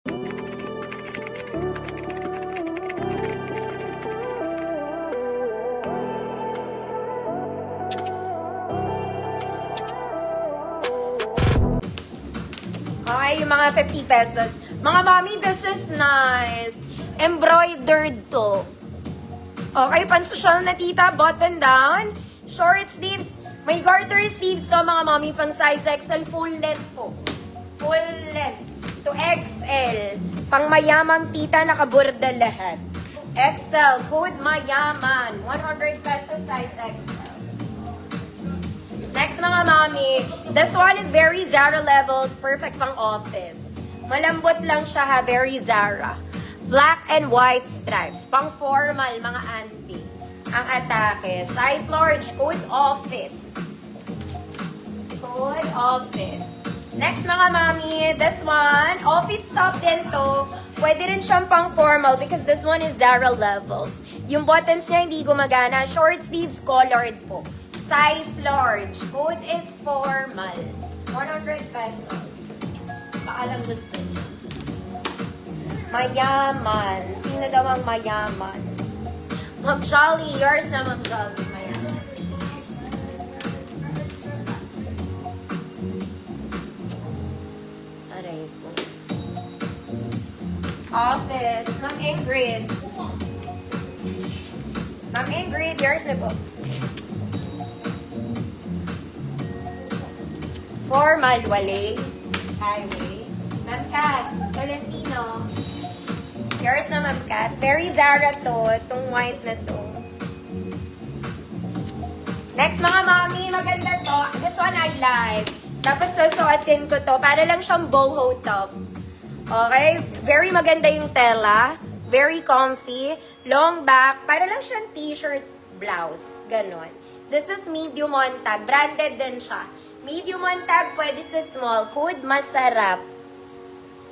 Okay, yung mga 50 pesos. Mga mami, this is nice. Embroidered to. Okay, pan-social na tita, button down. Short sleeves. May garter sleeves to, mga mami, pang size XL. Full length po. Full length to XL. Pang mayamang tita, nakaburda lahat. XL, code mayaman. 100 pesos, size XL. Next mga mami, this one is very Zara levels, perfect pang office. Malambot lang siya ha, very Zara. Black and white stripes, pang formal mga auntie. Ang atake, size large, code office. Code office. Next mga mami, this one, office top din to. Pwede rin siyang pang formal because this one is Zara levels. Yung buttons niya hindi gumagana, short sleeves colored po. Size large. Code is formal. 100 pesos. Baka lang gusto niyo. Mayaman. Sino daw ang mayaman? Ma'am Jolly. Yours na, Ma'am Jolly. Mayaman. Aray po. Office. Ma'am Ingrid. Ma'am Ingrid, yours na po. Formal, wale. Highway. Ma'am Kat, Tolentino. Yours na, Ma'am Kat. Very Zara to. Itong white na to. Next, mga mami, maganda to. This one I like. Dapat susuotin ko to. Para lang siyang boho top. Okay? Very maganda yung tela. Very comfy. Long back. Para lang siyang t-shirt blouse. Ganon. This is medium on tag. Branded din siya. Medium on tag, pwede sa small. Code masarap.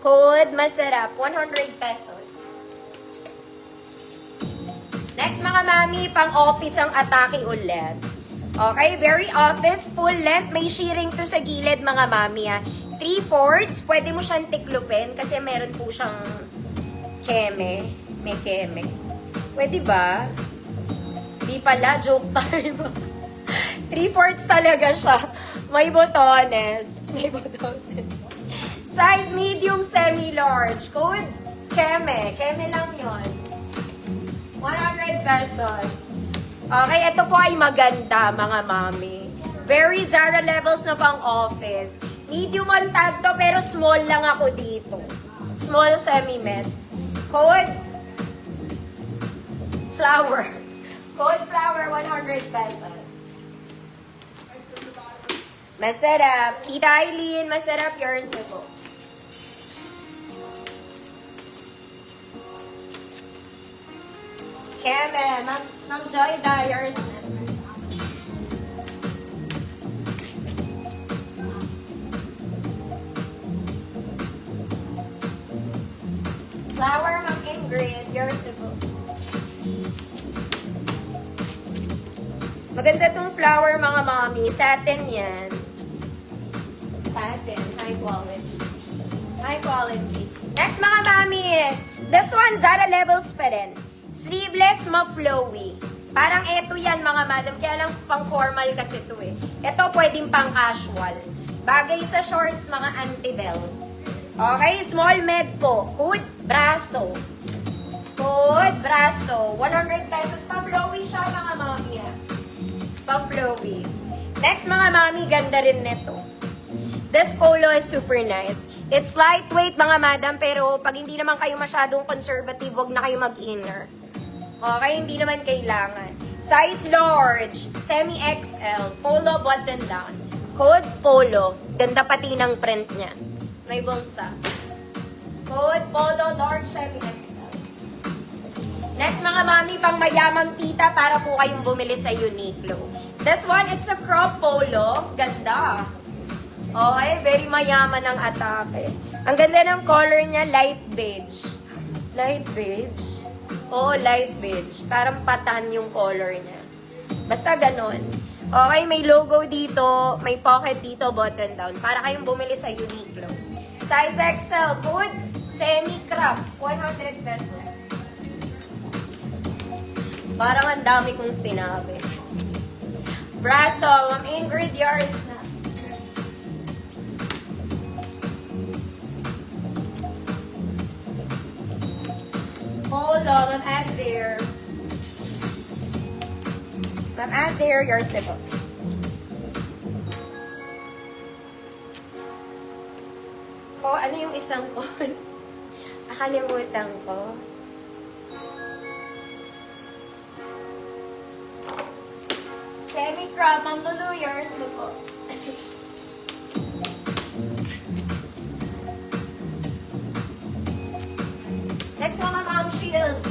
Code masarap. 100 pesos. Next mga mami, pang office ang atake ulit. Okay, very office, full length. May shearing to sa gilid mga mami ha. 3/4, pwede mo siyang tiklupin kasi meron po siyang keme. May keme. Pwede ba? Di pala, joke time. 3/4 talaga siya. May botones. May botones. Size medium, semi-large. Code Keme. Keme lang yon. 100 pesos. Okay, ito po ay maganda, mga mami. Very Zara levels na pang office. Medium on tag to, pero small lang ako dito. Small semi-met. Code Flower. Code Flower, 100 pesos. Masarap. Tita Eileen, masarap. Yours na po. Keme, Ma'am Joyda, yours na. Flower, Ma'am Ingrid, yours na po. Maganda tong flower, mga mami. Satin yan. Satin. High quality. High quality. Next, mga mami. This one, Zara levels pa rin. Sleeveless, ma-flowy. Parang eto yan, mga madam. Kaya lang pang formal kasi to eh. Ito pwedeng pang casual. Bagay sa shorts, mga anti-bells. Okay, small med po. Code braso. Code braso. 100 pesos. Pa-flowy siya, mga mami. Pa-flowy. Next, mga mami, ganda rin nito. This polo is super nice. It's lightweight, mga madam, pero pag hindi naman kayo masyadong conservative, wag na kayo mag-inner. Okay, hindi naman kailangan. Size large, semi-XL, polo button down. Code polo. Ganda pati ng print niya. May bulsa. Code polo, large, semi-XL. Next, mga mami, pang mayamang tita para po kayong bumili sa Uniqlo. This one, it's a crop polo. Ganda. Okay, very mayaman ang atake. Ang ganda ng color niya, light beige. Light beige? Oo, light beige. Parang patan yung color niya. Basta ganon. Okay, may logo dito, may pocket dito, button down. Para kayong bumili sa Uniqlo. Size XL, good. Sarap. 100 pesos. Parang ang dami kong sinabi. Braso, Ma'am Ingrid, yours na. Hold on, Ma'am Azir. Ma'am Azir, yours na po. Oh, ano yung isang code? Nakalimutan ko. Semi-crop, Ma'am Lulu, yours na po. Next mga Ma'am Shield.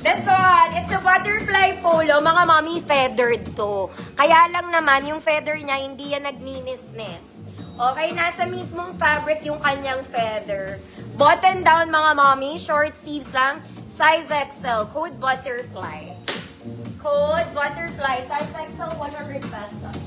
This one, it's a butterfly polo. Mga mommy, feathered to. Kaya lang naman, yung feather niya, hindi yan nagninisnes. Okay, nasa mismong fabric yung kanyang feather. Button down, mga mommy. Short sleeves lang. Size XL. Code butterfly. Code butterfly. Size XL, 100 pesos.